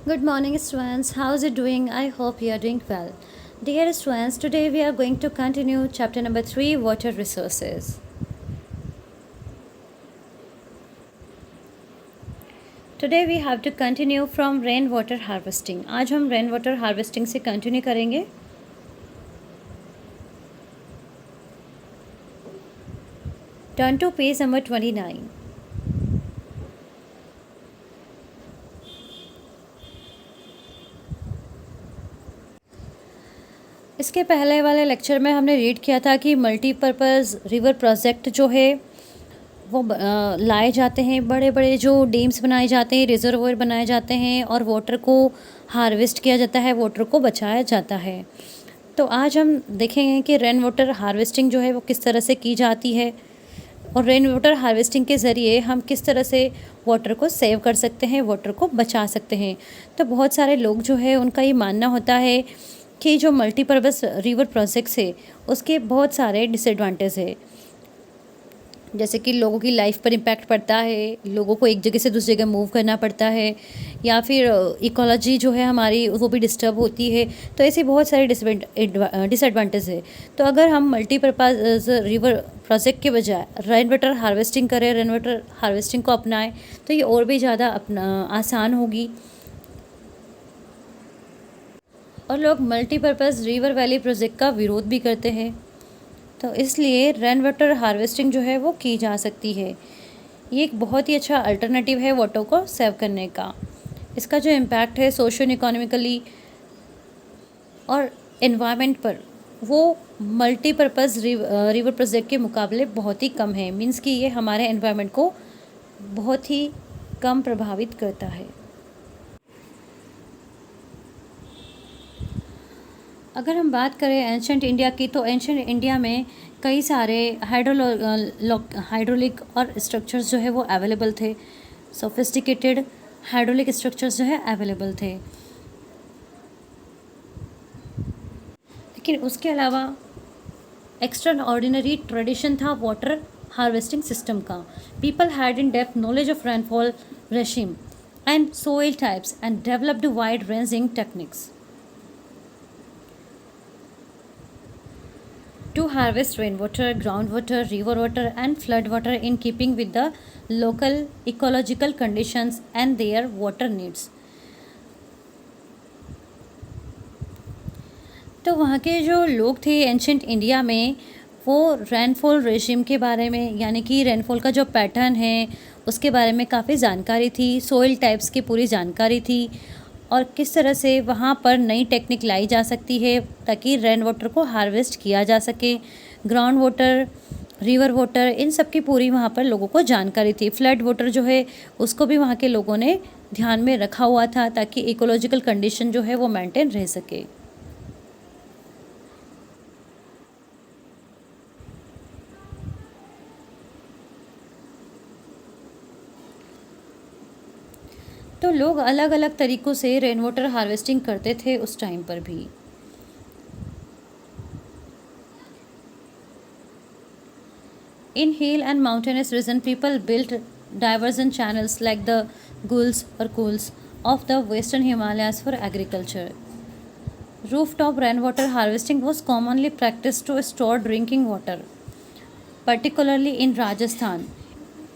Good morning, students. How's it doing? I hope you are doing well. Dear students, today we are going to continue chapter number 3, Water Resources. Today we have to continue from rain water harvesting. आज हम rain water harvesting से continue करेंगे. Turn to page number 29. इसके पहले वाले lecture में हमने read किया था कि मल्टीपर्पज़ रिवर प्रोजेक्ट जो है वो लाए जाते हैं, बड़े बड़े जो डैम्स बनाए जाते हैं, रिजर्वोयर बनाए जाते हैं और वाटर को हार्वेस्ट किया जाता है, वाटर को बचाया जाता है। तो आज हम देखेंगे कि रेन वाटर हार्वेस्टिंग जो है वो किस तरह से की जाती है और रेन वाटर हार्वेस्टिंग के ज़रिए हम किस तरह से वाटर को सेव कर सकते हैं, वाटर को बचा सकते हैं। तो बहुत सारे लोग जो है उनका ये मानना होता है कि जो मल्टीपर्पज़ रिवर प्रोजेक्ट्स है उसके बहुत सारे डिसएडवांटेज है, जैसे कि लोगों की लाइफ पर इम्पैक्ट पड़ता है, लोगों को एक जगह से दूसरी जगह मूव करना पड़ता है, या फिर इकोलॉजी जो है हमारी वो भी डिस्टर्ब होती है। तो ऐसे बहुत सारे डिसएडवांटेज है। तो अगर हम मल्टीपर्पज़ रिवर प्रोजेक्ट के बजाय रेन वाटर हार्वेस्टिंग करें, रेन वाटर हार्वेस्टिंग को अपनाएं तो ये और भी ज़्यादा आसान होगी। और लोग मल्टीपर्पज़ रिवर वैली प्रोजेक्ट का विरोध भी करते हैं, तो इसलिए रेन वाटर हार्वेस्टिंग जो है वो की जा सकती है। ये एक बहुत ही अच्छा अल्टरनेटिव है वाटर को सेव करने का। इसका जो इम्पैक्ट है सोशल इकोनॉमिकली और एनवायरनमेंट पर वो मल्टीपर्पज़ रिवर प्रोजेक्ट के मुकाबले बहुत ही कम है। मीन्स कि ये हमारे एनवायरनमेंट को बहुत ही कम प्रभावित करता है। अगर हम बात करें एंशंट इंडिया की, तो एंशंट इंडिया में कई सारे हाइड्रोलिक और स्ट्रक्चर्स जो है वो अवेलेबल थे, सोफिस्टिकेटेड हाइड्रोलिक स्ट्रक्चर्स जो है अवेलेबल थे। लेकिन उसके अलावा एक्स्ट्रा ऑर्डिनरी ट्रेडिशन था वाटर हार्वेस्टिंग सिस्टम का। People had in depth knowledge of rainfall regime and soil types and developed wide ranging techniques to harvest rainwater, groundwater, river water and flood water in keeping with the local ecological conditions and their water needs. तो वहाँ के जो लोग थे ancient India में, वो rainfall regime के बारे में, यानी कि रेनफॉल का जो पैटर्न है उसके बारे में काफ़ी जानकारी थी, सोइल टाइप्स की पूरी जानकारी थी और किस तरह से वहाँ पर नई टेक्निक लाई जा सकती है ताकि रेन वाटर को हार्वेस्ट किया जा सके। ग्राउंड वाटर, रिवर वाटर, इन सब की पूरी वहाँ पर लोगों को जानकारी थी। फ्लड वाटर जो है उसको भी वहाँ के लोगों ने ध्यान में रखा हुआ था ताकि इकोलॉजिकल कंडीशन जो है वो मेंटेन रह सके। तो लोग अलग अलग तरीक़ों से रेन वाटर हार्वेस्टिंग करते थे उस टाइम पर भी। In hill and mountainous region, people built diversion channels like the Gulls or Kuls of the western Himalayas for agriculture. Rooftop rainwater harvesting was commonly practiced to store drinking water, particularly in Rajasthan.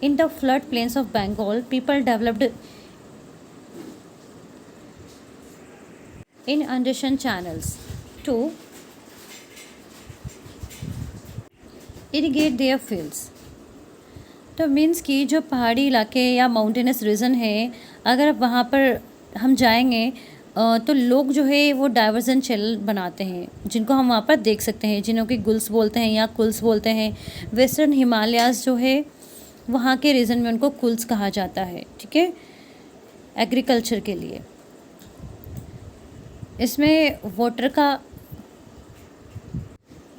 In the floodplains of Bengal, people developed inundation channels to irrigate there fields. तो means कि जो पहाड़ी इलाके या mountainous reason है, अगर वहाँ पर हम जाएंगे तो लोग जो है वो डाइवर्जन चैनल बनाते हैं जिनको हम वहाँ पर देख सकते हैं, जिन्हों की गुल्स बोलते हैं या कुल्स बोलते हैं। वेस्टर्न हिमालयाज़ जो है वहाँ के रीजन में उनको कुल्स कहा जाता है, ठीक है, एग्रीकल्चर के लिए। इसमें वाटर का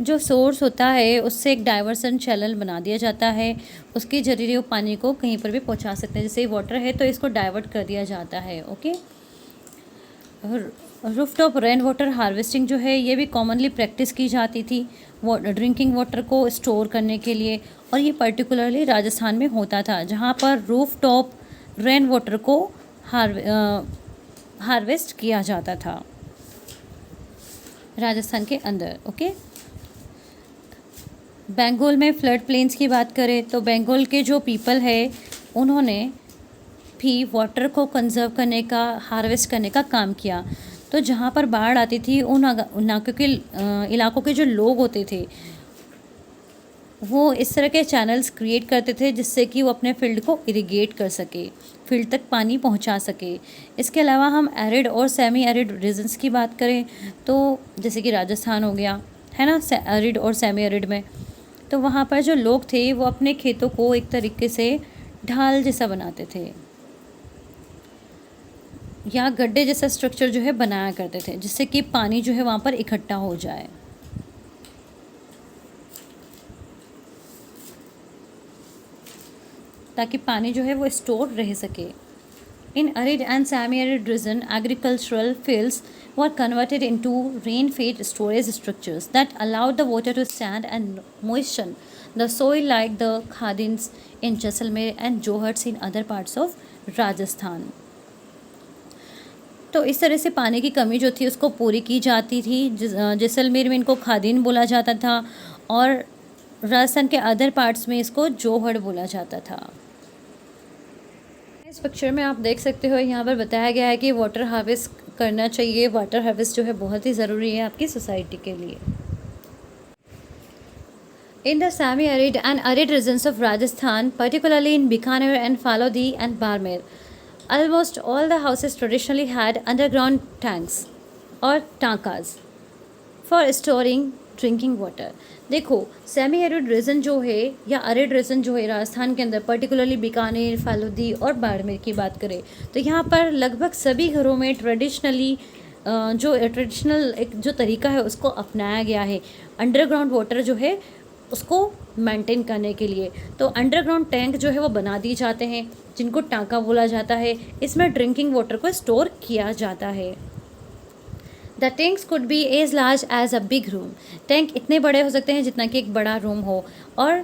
जो सोर्स होता है उससे एक डाइवर्सन चैनल बना दिया जाता है, उसके जरिए वो पानी को कहीं पर भी पहुंचा सकते हैं। जैसे वाटर है तो इसको डाइवर्ट कर दिया जाता है। Okay, rooftop rain water harvesting जो है ये भी कॉमनली प्रैक्टिस की जाती थी ड्रिंकिंग वाटर को स्टोर करने के लिए, और ये पर्टिकुलरली राजस्थान में होता था जहाँ पर रूफटॉप रेन वाटर को हार्वेस्ट किया जाता था राजस्थान के अंदर। ओके, बंगाल में फ्लड प्लेन्स की बात करें तो बंगाल के जो पीपल है उन्होंने भी वाटर को कंजर्व करने का, हार्वेस्ट करने का काम किया। तो जहाँ पर बाढ़ आती थी उन इलाकों के इलाकों के जो लोग होते थे वो इस तरह के चैनल्स क्रिएट करते थे जिससे कि वो अपने फील्ड को इरिगेट कर सके, फील्ड तक पानी पहुंचा सके। इसके अलावा हम एरिड और सेमी एरिड रीजन्स की बात करें तो जैसे कि राजस्थान हो गया है ना, एरिड और सेमी एरिड में, तो वहाँ पर जो लोग थे वो अपने खेतों को एक तरीके से ढाल जैसा बनाते थे या गड्ढे जैसा स्ट्रक्चर जो है बनाया करते थे जिससे कि पानी जो है वहाँ पर इकट्ठा हो जाए। ताकि पानी जो है वो स्टोर रह सके। इन arid and semi-arid region, agricultural fields were converted into rain-fed storage structures that allowed the water to stand and moisten the soil like the khadins in Jaisalmer and Johats in other parts of Rajasthan. तो इस तरह से पानी की कमी जो थी उसको पूरी की जाती थी। जैसलमेर में इनको खादिन बोला जाता था और राजस्थान के अदर पार्ट्स में इसको जोहड़ बोला जाता था। इस पिक्चर में आप देख सकते हो यहाँ पर बताया गया है कि वाटर हार्वेस्ट करना चाहिए। वाटर हार्वेस्ट जो है बहुत ही ज़रूरी है आपकी सोसाइटी के लिए। In the semi-arid and arid regions of Rajasthan, particularly in Bikaner and Phalodi and Barmer, almost all the houses traditionally had underground tanks or tankas for storing drinking water. देखो semi arid region जो है या arid region जो है राजस्थान के अंदर, particularly Bikaner, फालूदी और बाड़मेर की बात करें तो यहाँ पर लगभग सभी घरों में ट्रेडिशनली ट्रेडिशनल एक जो तरीका है उसको अपनाया गया है अंडरग्राउंड वाटर जो है उसको मेंटेन करने के लिए। तो अंडरग्राउंड टैंक जो है वो बना दिए जाते हैं जिनको टांका बोला जाता है। इसमें ड्रिंकिंग वाटर को स्टोर किया जाता है। The tanks could be as large as a big room. Tank इतने बड़े हो सकते हैं जितना कि एक बड़ा रूम हो। और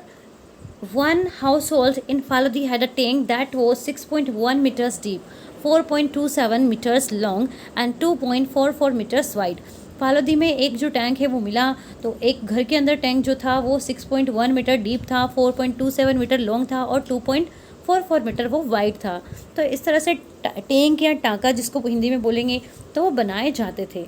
one household in Phalodi had a tank that was 6.1 metres deep, 4.27 metres long and 2.44 metres wide. Phalodi में एक जो टैंक है वो मिला तो एक घर के अंदर टैंक जो था वो 6.1 मीटर डीप था, 4.27 मीटर लॉन्ग था और 2.44 मीटर वो वाइड था। तो इस तरह से टैंक या टांका जिसको हिंदी में बोलेंगे तो वो बनाए जाते थे।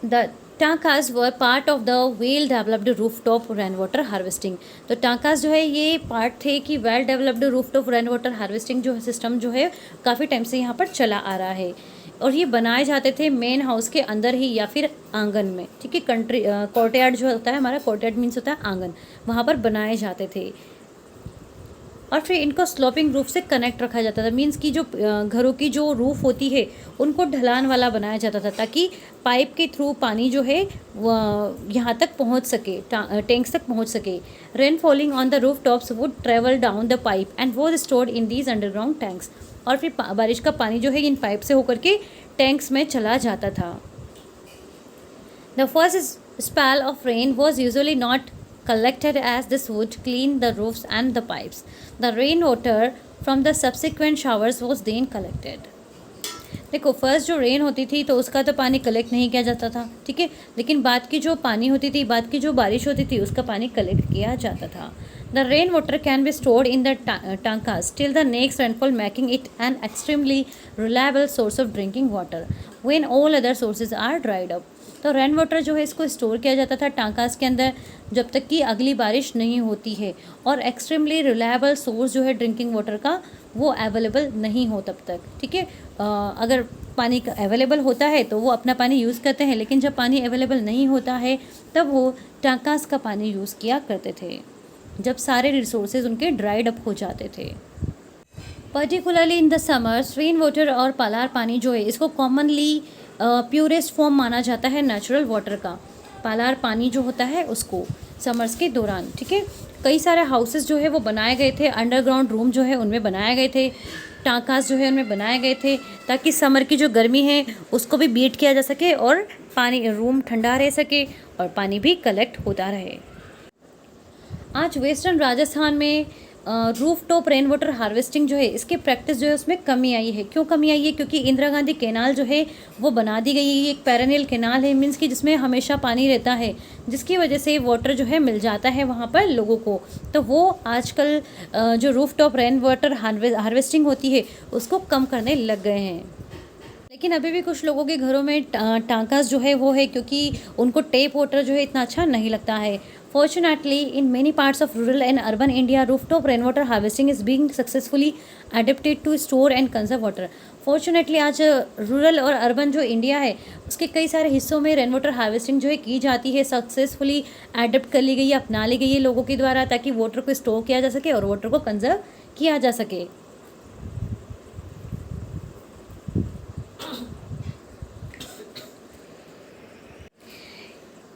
The tankas were part of the well developed rooftop rainwater harvesting। तो टांकास जो है ये पार्ट थे कि well developed rooftop rain water harvesting जो सिस्टम जो है काफ़ी टाइम से यहाँ पर चला आ रहा है और ये बनाए जाते थे मेन हाउस के अंदर ही या फिर आंगन में। ठीक है, कोर्टयार्ड जो होता है हमारा, कोर्टयार्ड मीन्स होता है आंगन, वहाँ पर बनाए जाते थे। और फिर इनको स्लोपिंग रूफ से कनेक्ट रखा जाता था। मीन्स कि जो घरों की जो रूफ होती है उनको ढलान वाला बनाया जाता था ताकि पाइप के थ्रू पानी जो है यहाँ तक पहुँच सके, टैंक्स तक पहुँच सके। Rain falling on the roof tops would travel down the pipe and was stored in these underground tanks. और फिर बारिश का पानी जो है इन पाइप से होकर के टैंक्स में चला जाता था। The first spell of rain was usually not collected as this would clean the roofs and the pipes. The rainwater from the subsequent showers was then collected. देखो फर्स्ट जो रेन होती थी तो उसका तो पानी कलेक्ट नहीं किया जाता था, ठीक है, लेकिन बाद की जो पानी होती थी, बाद की जो बारिश होती थी उसका पानी कलेक्ट किया जाता था। The rainwater can be stored in the tankas till the next rainfall, making it an extremely reliable source of drinking water when all other sources are dried up. तो रेन वाटर जो है इसको store किया जाता था टांकास के अंदर जब तक कि अगली बारिश नहीं होती है और एक्सट्रीमली रिलायबल सोर्स जो है ड्रिंकिंग वाटर का वो अवेलेबल नहीं हो तब तक। ठीक है, अगर पानी अवेलेबल होता है तो वो अपना पानी यूज़ करते हैं, लेकिन जब पानी अवेलेबल नहीं होता है तब वो टांकास का पानी यूज़ किया करते थे जब सारे रिसोर्सेज उनके ड्राइड अप हो जाते थे। Particularly in the summers rain water और पालार पानी जो है इसको कॉमनली प्योरेस्ट फॉर्म माना जाता है नेचुरल वाटर का। पालार पानी जो होता है उसको समर्स के दौरान, ठीक है, कई सारे हाउसेस जो है वो बनाए गए थे, अंडरग्राउंड रूम जो है उनमें बनाए गए थे, टांकास जो है उनमें बनाए गए थे ताकि समर की जो गर्मी है उसको भी बीट किया जा सके और पानी रूम ठंडा रह सके और पानी भी कलेक्ट होता रहे। आज वेस्टर्न राजस्थान में roof top rain water harvesting जो है इसकी प्रैक्टिस जो है उसमें कमी आई है। क्यों कमी आई है? क्योंकि इंदिरा गांधी कैनाल जो है वो बना दी गई है। ये एक पेरेनियल कैनाल है, मीन्स कि जिसमें हमेशा पानी रहता है, जिसकी वजह से वाटर जो है मिल जाता है वहाँ पर लोगों को। तो वो आजकल जो roof top rain water harvesting होती है उसको कम करने लग गए हैं। लेकिन अभी भी कुछ लोगों के घरों में टांकास जो है वो है, क्योंकि उनको टेप वाटर जो है इतना अच्छा नहीं लगता है। Fortunately, in many parts of rural and urban India, rooftop rainwater harvesting is being successfully adapted to store and conserve water. Fortunately, आज रूरल और अर्बन जो इंडिया है उसके कई सारे हिस्सों में रेन वाटर हार्वेस्टिंग जो है की जाती है, सक्सेसफुली एडप्ट कर ली गई है, अपना ली गई है लोगों के द्वारा, ताकि वाटर को स्टोर किया जा सके और वाटर को कंजर्व किया जा सके।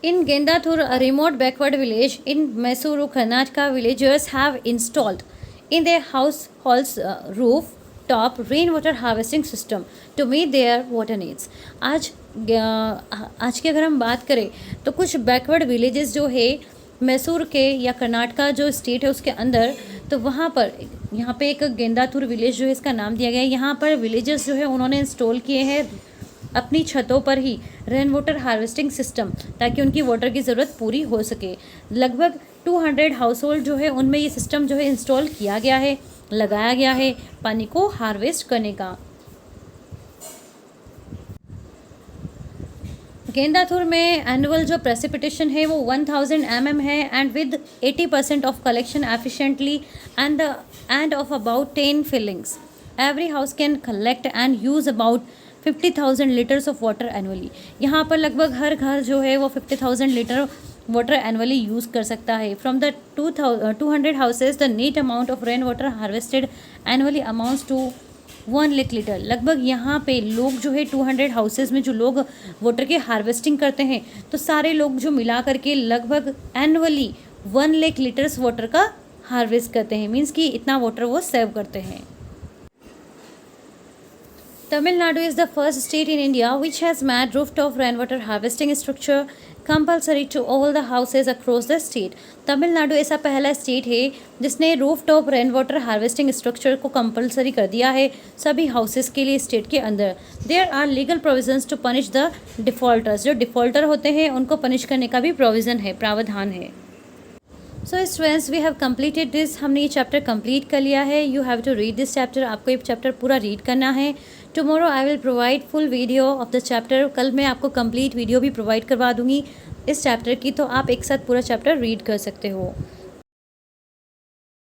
In Gendathur, a remote backward village in Mysuru, Karnataka, villagers have installed in their household's roof-top rainwater harvesting system to meet their water needs. आज की अगर हम बात करें तो कुछ बैकवर्ड विलेजेस जो है मैसूर के या कर्नाटका जो स्टेट है उसके अंदर, तो वहाँ पर यहाँ पे एक गेंदाथुर विलेज जो है इसका नाम दिया गया है। यहाँ पर विलेजर्स जो है उन्होंने इंस्टॉल किए हैं अपनी छतों पर ही रेन वाटर हार्वेस्टिंग सिस्टम, ताकि उनकी वाटर की ज़रूरत पूरी हो सके। लगभग 200 हाउस होल्ड जो है उनमें ये सिस्टम जो है इंस्टॉल किया गया है, लगाया गया है पानी को हार्वेस्ट करने का। गेंदाथुर में एनुअल जो प्रेसिपिटेशन है वो 1000 mm है, and with 80% of collection efficiently and of about 10 fillings. Every house can collect and use about 50,000 litres of water annually. यहाँ पर लगभग हर घर जो है वो 50,000 लीटर वाटर एनुअली यूज़ कर सकता है। From the 200 houses the net amount of rain water harvested annually amounts to 1 lakh litre. लगभग यहाँ पे लोग जो है 200 हाउसेज में जो लोग वाटर की हार्वेस्टिंग करते हैं, तो सारे लोग जो मिला करके लगभग एनुअली 1 लाख लीटर्स वाटर का हार्वेस्ट करते हैं, मीन्स कि इतना वाटर वो सेव करते हैं। Tamil Nadu is the first state in India which has made rooftop rainwater harvesting structure compulsory to all the houses across the state. Tamil Nadu ऐसा पहला स्टेट है जिसने rooftop rain water harvesting structure को compulsory कर दिया है सभी हाउसेस के लिए स्टेट के अंदर। There are legal provisions to punish the defaulters. जो डिफॉल्टर होते हैं उनको पनिश करने का भी प्रोविज़न है, प्रावधान है। So students, we have completed this. हमने ये चैप्टर कंप्लीट कर लिया है। You have to read this chapter. आपको ये चैप्टर पूरा रीड करना है। Tomorrow I will provide full video of the chapter. कल मैं आपको कंप्लीट वीडियो भी प्रोवाइड करवा दूँगी इस चैप्टर की, तो आप एक साथ पूरा चैप्टर रीड कर सकते हो।